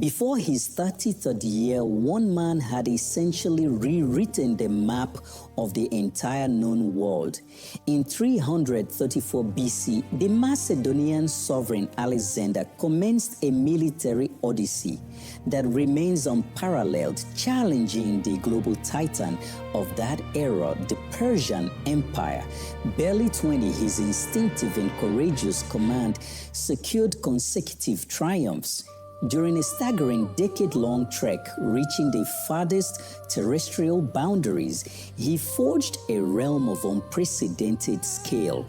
Before his 33rd year, one man had essentially rewritten the map of the entire known world. In 334 BC, the Macedonian sovereign Alexander commenced a military odyssey that remains unparalleled, challenging the global titan of that era, the Persian Empire. Barely 20, his instinctive and courageous command secured consecutive triumphs. During a staggering decade-long trek reaching the farthest terrestrial boundaries, he forged a realm of unprecedented scale.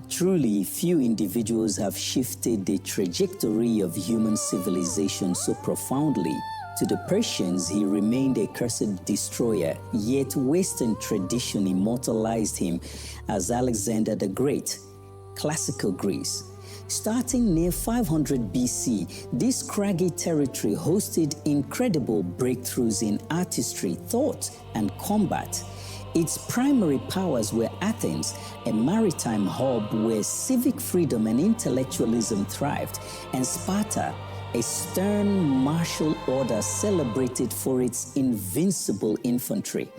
Truly, few individuals have shifted the trajectory of human civilization so profoundly. To the Persians, he remained a cursed destroyer, yet Western tradition immortalized him as Alexander the Great. Classical Greece. Starting near 500 BC, this craggy territory hosted incredible breakthroughs in artistry, thought, and combat. Its primary powers were Athens, a maritime hub where civic freedom and intellectualism thrived, and Sparta, a stern martial order celebrated for its invincible infantry.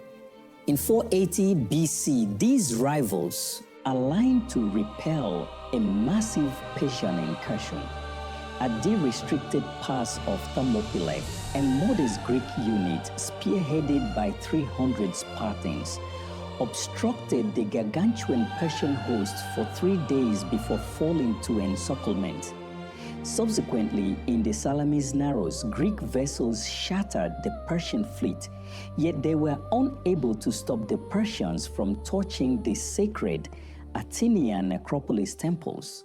In 480 BC, these rivals aligned to repel a massive Persian incursion. At the restricted pass of Thermopylae, a modest Greek unit spearheaded by 300 Spartans obstructed the gargantuan Persian host for 3 days before falling to encirclement. Subsequently, in the Salamis Narrows, Greek vessels shattered the Persian fleet, yet they were unable to stop the Persians from torching the sacred Athenian necropolis temples.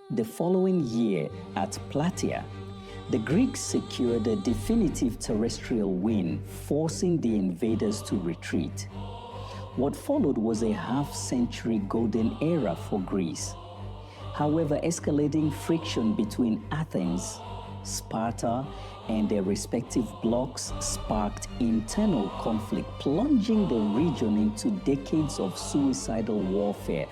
The following year, at Plataea, the Greeks secured a definitive terrestrial win, forcing the invaders to retreat. What followed was a half-century golden era for Greece. However, escalating friction between Athens, Sparta, and their respective blocs sparked internal conflict, plunging the region into decades of suicidal warfare.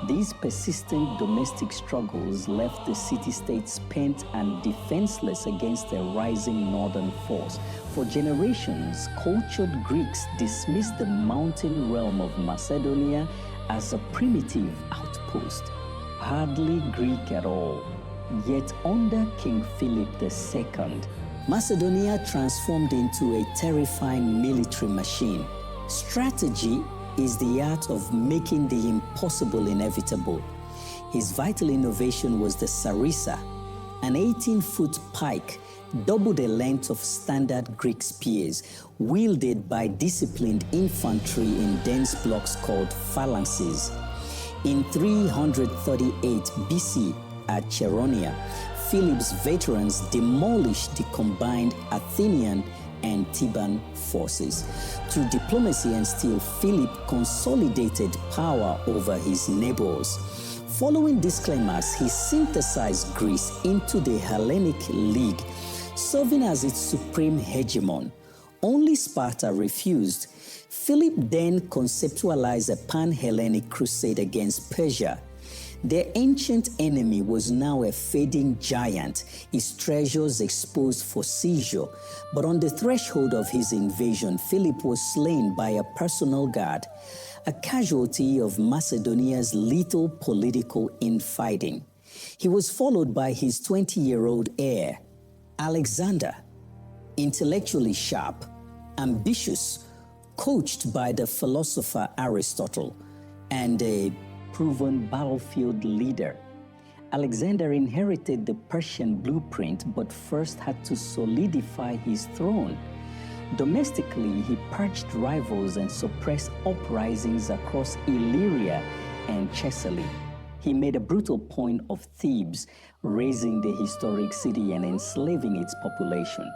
These persistent domestic struggles left the city-state spent and defenseless against a rising northern force. For generations, cultured Greeks dismissed the mountain realm of Macedonia as a primitive outpost, hardly Greek at all. Yet under King Philip II, Macedonia transformed into a terrifying military machine. Strategy is the art of making the impossible inevitable. His vital innovation was the sarissa, an 18-foot pike double the length of standard Greek spears, wielded by disciplined infantry in dense blocks called phalanxes. In 338 BC at Cheronia, Philip's veterans demolished the combined Athenian and Theban forces. Through diplomacy and steel, Philip consolidated power over his neighbors. Following this climax, he synthesized Greece into the Hellenic League, serving as its supreme hegemon. Only Sparta refused. Philip then conceptualized a pan-Hellenic crusade against Persia. Their ancient enemy was now a fading giant, his treasures exposed for seizure. But on the threshold of his invasion, Philip was slain by a personal guard, a casualty of Macedonia's lethal political infighting. He was followed by his 20-year-old heir, Alexander, intellectually sharp, ambitious, coached by the philosopher Aristotle, and a proven battlefield leader. Alexander inherited the Persian blueprint, but first had to solidify his throne. Domestically, he purged rivals and suppressed uprisings across Illyria and Thessaly. He made a brutal point of Thebes, razing the historic city and enslaving its population.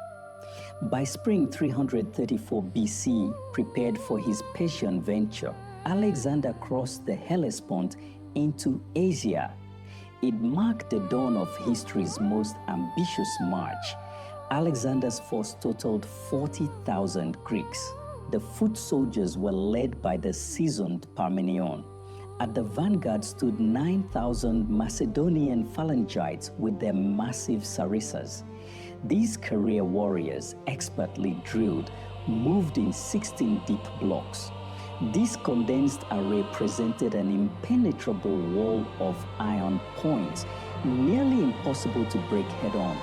By spring 334 BC, prepared for his Persian venture, Alexander crossed the Hellespont into Asia. It marked the dawn of history's most ambitious march. Alexander's force totaled 40,000 Greeks. The foot soldiers were led by the seasoned Parmenion. At the vanguard stood 9,000 Macedonian phalangites with their massive sarissas. These career warriors, expertly drilled, moved in 16 deep blocks. This condensed array presented an impenetrable wall of iron points, nearly impossible to break head-on.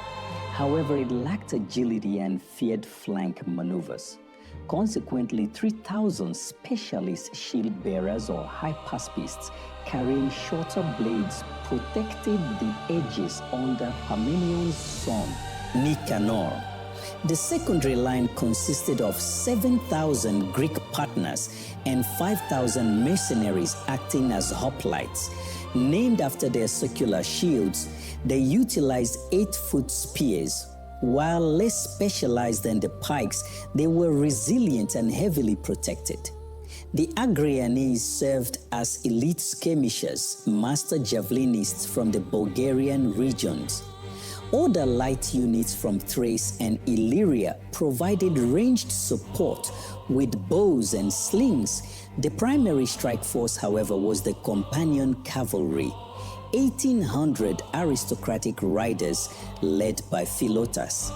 However, it lacked agility and feared flank maneuvers. Consequently, 3,000 specialist shield bearers or hypaspists carrying shorter blades protected the edges under Parmenion's son, Nicanor. The secondary line consisted of 7,000 Greek partners and 5,000 mercenaries acting as hoplites. Named after their circular shields, they utilized 8-foot spears. While less specialized than the pikes, they were resilient and heavily protected. The Agrianes served as elite skirmishers, master javelinists from the Bulgarian regions. Other light units from Thrace and Illyria provided ranged support with bows and slings. The primary strike force, however, was the Companion Cavalry, 1,800 aristocratic riders led by Philotas.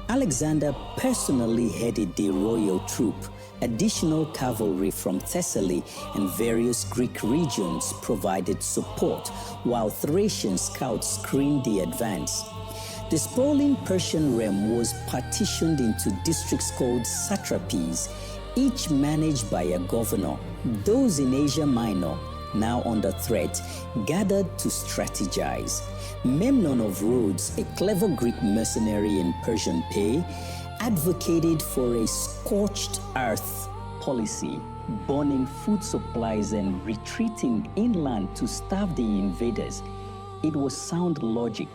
Alexander personally headed the royal troop. Additional cavalry from Thessaly and various Greek regions provided support, while Thracian scouts screened the advance. The sprawling Persian realm was partitioned into districts called satrapies, each managed by a governor. Those in Asia Minor, now under threat, gathered to strategize. Memnon of Rhodes, a clever Greek mercenary in Persian pay, advocated for a scorched earth policy, burning food supplies and retreating inland to starve the invaders. It was sound logic,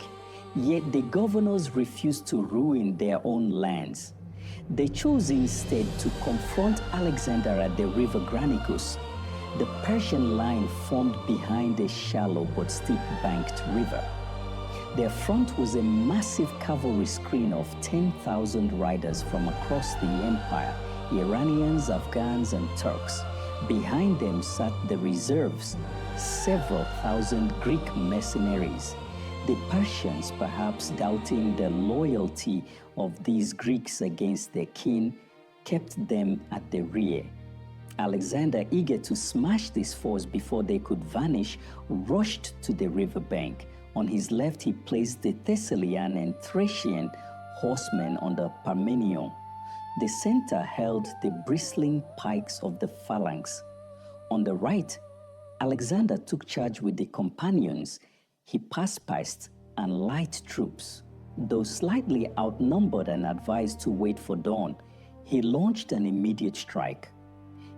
yet the governors refused to ruin their own lands. They chose instead to confront Alexander at the river Granicus. The Persian line formed behind a shallow but steep-banked river. Their front was a massive cavalry screen of 10,000 riders from across the empire, Iranians, Afghans, and Turks. Behind them sat the reserves, several thousand Greek mercenaries. The Persians, perhaps doubting the loyalty of these Greeks against their king, kept them at the rear. Alexander, eager to smash this force before they could vanish, rushed to the riverbank. On his left, he placed the Thessalian and Thracian horsemen under Parmenion. The center held the bristling pikes of the phalanx. On the right, Alexander took charge with the companions, hypaspists, and light troops. Though slightly outnumbered and advised to wait for dawn, he launched an immediate strike.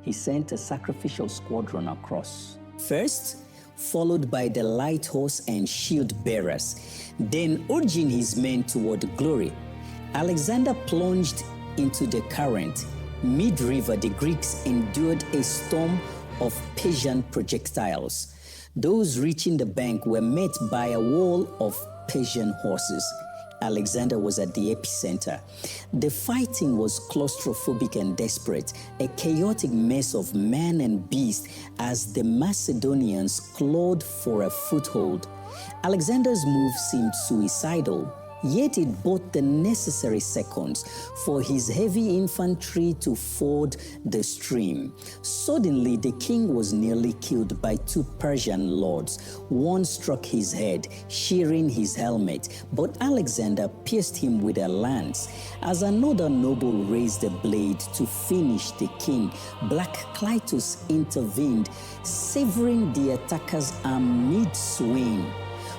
He sent a sacrificial squadron across. First, followed by the light horse and shield bearers. Then, urging his men toward glory, Alexander plunged into the current. Mid-river, the Greeks endured a storm of Persian projectiles. Those reaching the bank were met by a wall of Persian horses. Alexander was at the epicenter. The fighting was claustrophobic and desperate, a chaotic mess of man and beast as the Macedonians clawed for a foothold. Alexander's move seemed suicidal, yet it bought the necessary seconds for his heavy infantry to ford the stream. Suddenly, the king was nearly killed by 2 Persian lords. One struck his head, shearing his helmet, but Alexander pierced him with a lance. As another noble raised a blade to finish the king, Black Clytus intervened, severing the attacker's arm mid-swing.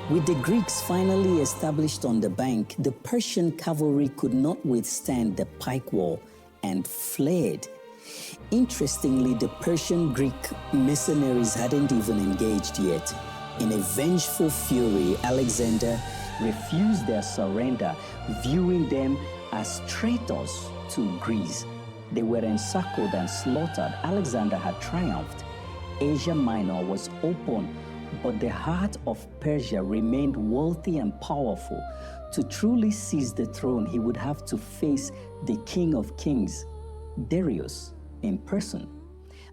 With the Greeks finally established on the bank, the Persian cavalry could not withstand the pike wall and fled. Interestingly, the Persian-Greek mercenaries hadn't even engaged yet. In a vengeful fury, Alexander refused their surrender, viewing them as traitors to Greece. They were encircled and slaughtered. Alexander had triumphed. Asia Minor was open, but the heart of Persia remained wealthy and powerful. To truly seize the throne, he would have to face the King of Kings, Darius, in person.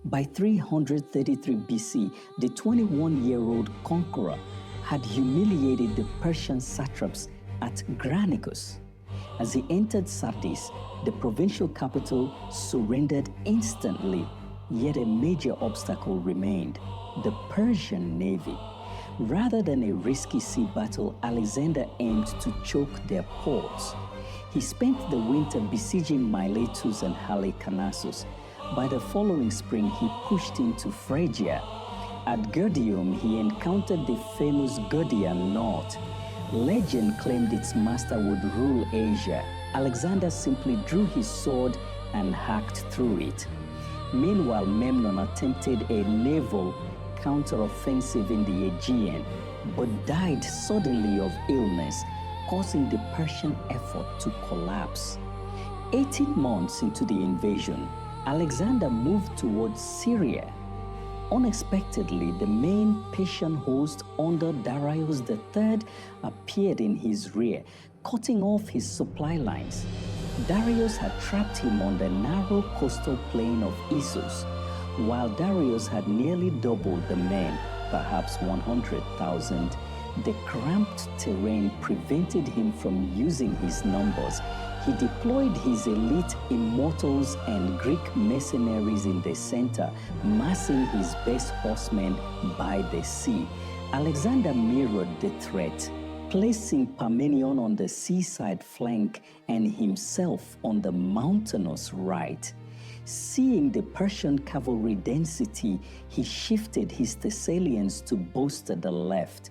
By 333 BC, the 21-year-old conqueror had humiliated the Persian satraps at Granicus. As he entered Sardis, the provincial capital surrendered instantly, yet a major obstacle remained: the Persian navy. Rather than a risky sea battle, Alexander aimed to choke their ports. He spent the winter besieging Miletus and Halicarnassus. By the following spring, he pushed into Phrygia. At Gerdium, he encountered the famous Gerdian knot. Legend claimed its master would rule Asia. Alexander simply drew his sword and hacked through it. Meanwhile, Memnon attempted a naval counteroffensive in the Aegean, but died suddenly of illness, causing the Persian effort to collapse. 18 months into the invasion, Alexander moved towards Syria. Unexpectedly, the main Persian host under Darius III appeared in his rear, cutting off his supply lines. Darius had trapped him on the narrow coastal plain of Issus. While Darius had nearly doubled the men, perhaps 100,000, the cramped terrain prevented him from using his numbers. He deployed his elite immortals and Greek mercenaries in the center, massing his best horsemen by the sea. Alexander mirrored the threat, placing Parmenion on the seaside flank and himself on the mountainous right. Seeing the Persian cavalry density, he shifted his Thessalians to bolster the left.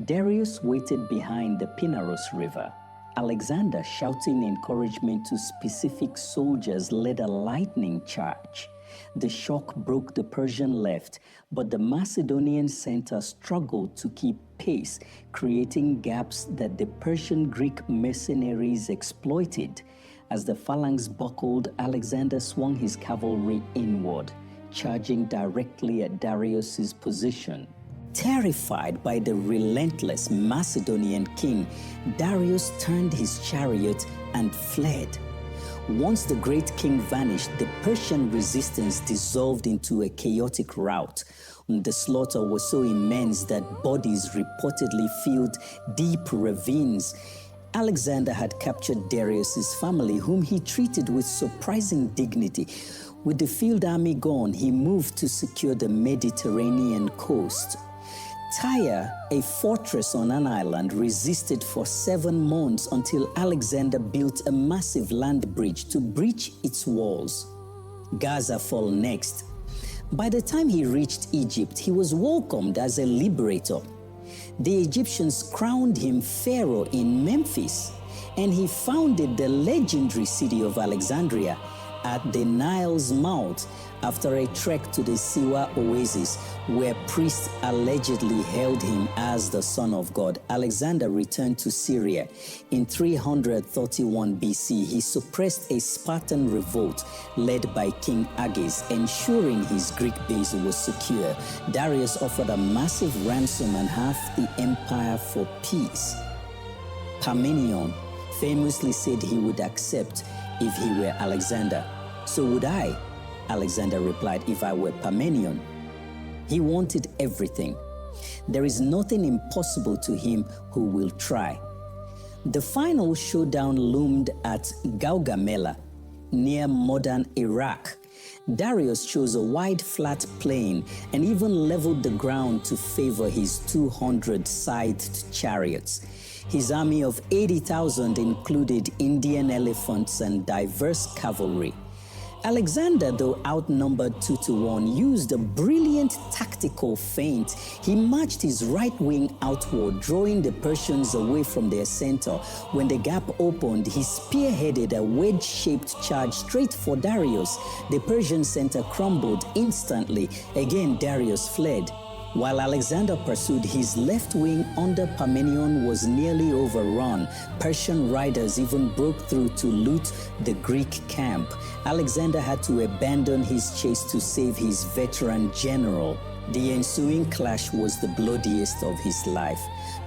Darius waited behind the Pinarus River. Alexander, shouting encouragement to specific soldiers, led a lightning charge. The shock broke the Persian left, but the Macedonian center struggled to keep pace, creating gaps that the Persian Greek mercenaries exploited. As the phalanx buckled, Alexander swung his cavalry inward, charging directly at Darius's position. Terrified by the relentless Macedonian king, Darius turned his chariot and fled. Once the great king vanished, the Persian resistance dissolved into a chaotic rout. The slaughter was so immense that bodies reportedly filled deep ravines. Alexander had captured Darius's family, whom he treated with surprising dignity. With the field army gone, he moved to secure the Mediterranean coast. Tyre, a fortress on an island, resisted for 7 months until Alexander built a massive land bridge to breach its walls. Gaza fell next. By the time he reached Egypt, he was welcomed as a liberator. The Egyptians crowned him pharaoh in Memphis, and he founded the legendary city of Alexandria at the Nile's mouth after a trek to the Siwa oasis, where priests allegedly hailed him as the Son of God. Alexander returned to Syria. In 331 BC, he suppressed a Spartan revolt led by King Agis, ensuring his Greek base was secure. Darius offered a massive ransom and half the empire for peace. Parmenion famously said he would accept if he were Alexander. So would I, Alexander replied, if I were Parmenion. He wanted everything. There is nothing impossible to him who will try. The final showdown loomed at Gaugamela, near modern Iraq. Darius chose a wide, flat plain and even leveled the ground to favor his 200-scythed chariots. His army of 80,000 included Indian elephants and diverse cavalry. Alexander, though outnumbered 2-1, used a brilliant tactical feint. He marched his right wing outward, drawing the Persians away from their center. When the gap opened, he spearheaded a wedge-shaped charge straight for Darius. The Persian center crumbled instantly. Again, Darius fled. While Alexander pursued, his left wing under Parmenion was nearly overrun. Persian riders even broke through to loot the Greek camp. Alexander had to abandon his chase to save his veteran general. The ensuing clash was the bloodiest of his life,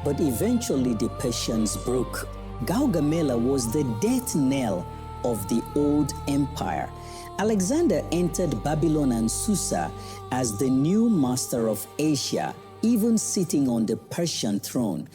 but eventually the Persians broke. Gaugamela was the death knell of the old empire. Alexander entered Babylon and Susa as the new master of Asia, even sitting on the Persian throne.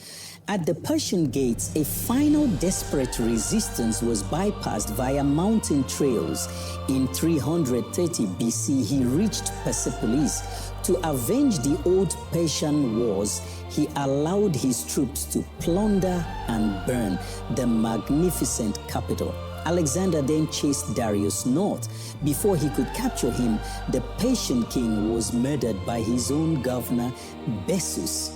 At the Persian gates, a final desperate resistance was bypassed via mountain trails. In 330 BC, he reached Persepolis. To avenge the old Persian wars, he allowed his troops to plunder and burn the magnificent capital. Alexander then chased Darius north. Before he could capture him, the Persian king was murdered by his own governor, Bessus.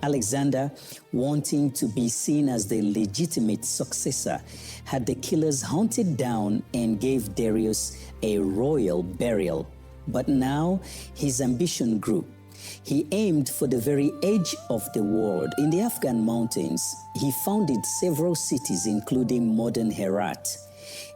Alexander, wanting to be seen as the legitimate successor, had the killers hunted down and gave Darius a royal burial. But now his ambition grew. He aimed for the very edge of the world. In the Afghan mountains, he founded several cities, including modern Herat.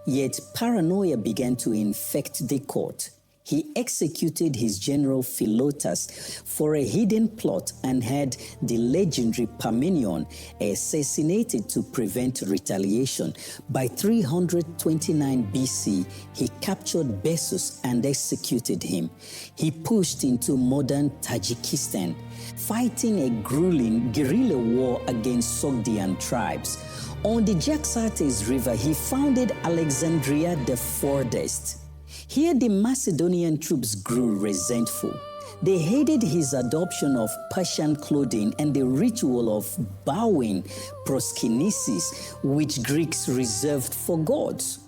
Yet paranoia began to infect the court. He executed his general Philotas for a hidden plot and had the legendary Parmenion assassinated to prevent retaliation. By 329 BC, he captured Bessus and executed him. He pushed into modern Tajikistan, fighting a grueling guerrilla war against Sogdian tribes. On the Jaxartes River, he founded Alexandria the Furthest. Here the Macedonian troops grew resentful. They hated his adoption of Persian clothing and the ritual of bowing, proskynesis, which Greeks reserved for gods.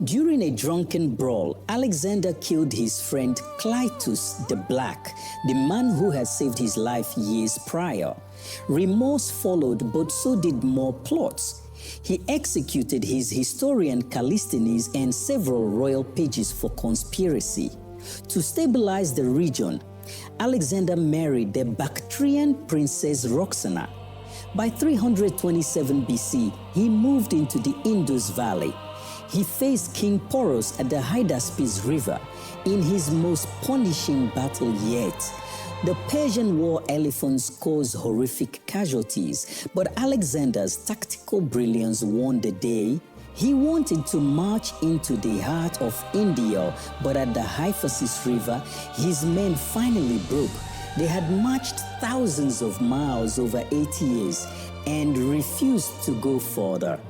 During a drunken brawl, Alexander killed his friend Clytus the Black, the man who had saved his life years prior. Remorse followed, but so did more plots. He executed his historian Callisthenes and several royal pages for conspiracy. To stabilize the region, Alexander married the Bactrian princess Roxana. By 327 BC, he moved into the Indus Valley. He faced King Porus at the Hydaspes River in his most punishing battle yet. The Persian war elephants caused horrific casualties, but Alexander's tactical brilliance won the day. He wanted to march into the heart of India, but at the Hyphasis River, his men finally broke. They had marched thousands of miles over 8 years and refused to go further.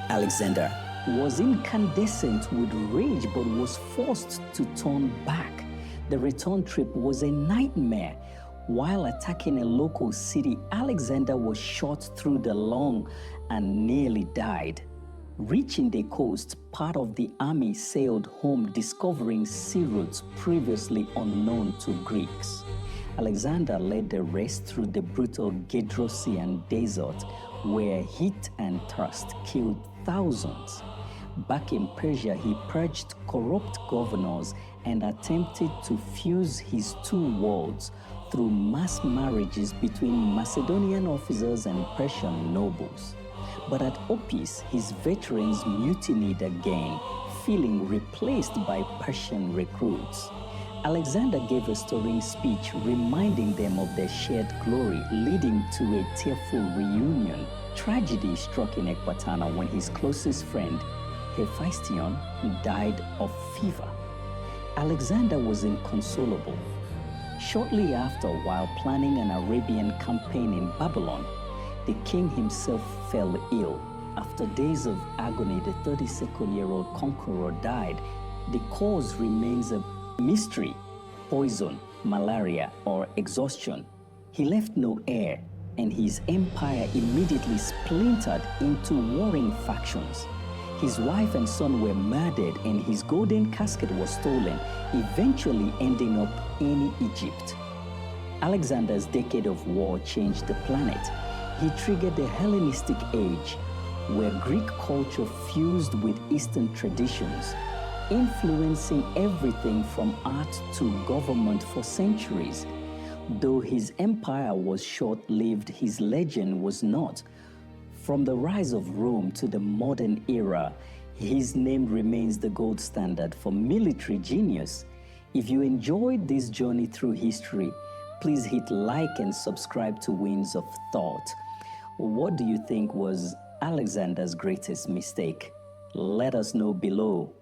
Alexander was incandescent with rage but was forced to turn back. The return trip was a nightmare. While attacking a local city, Alexander was shot through the lung and nearly died. Reaching the coast, part of the army sailed home, discovering sea routes previously unknown to Greeks. Alexander led the rest through the brutal Gedrosian desert, where heat and thirst killed thousands. Back in Persia, he purged corrupt governors and attempted to fuse his two worlds through mass marriages between Macedonian officers and Persian nobles. But at Opis, his veterans mutinied again, feeling replaced by Persian recruits. Alexander gave a stirring speech reminding them of their shared glory, leading to a tearful reunion. Tragedy struck in Ecbatana when his closest friend, Hephaestion, died of fever. Alexander was inconsolable. Shortly after, while planning an Arabian campaign in Babylon, the king himself fell ill. After days of agony, the 32-year-old conqueror died. The cause remains a mystery: poison, malaria, or exhaustion. He left no heir, and his empire immediately splintered into warring factions. His wife and son were murdered, and his golden casket was stolen, eventually ending up in Egypt. Alexander's decade of war changed the planet. He triggered the Hellenistic Age, where Greek culture fused with Eastern traditions, influencing everything from art to government for centuries. Though his empire was short-lived, his legend was not. From the rise of Rome to the modern era, his name remains the gold standard for military genius. If you enjoyed this journey through history, please hit like and subscribe to Winds of Thought. What do you think was Alexander's greatest mistake? Let us know below.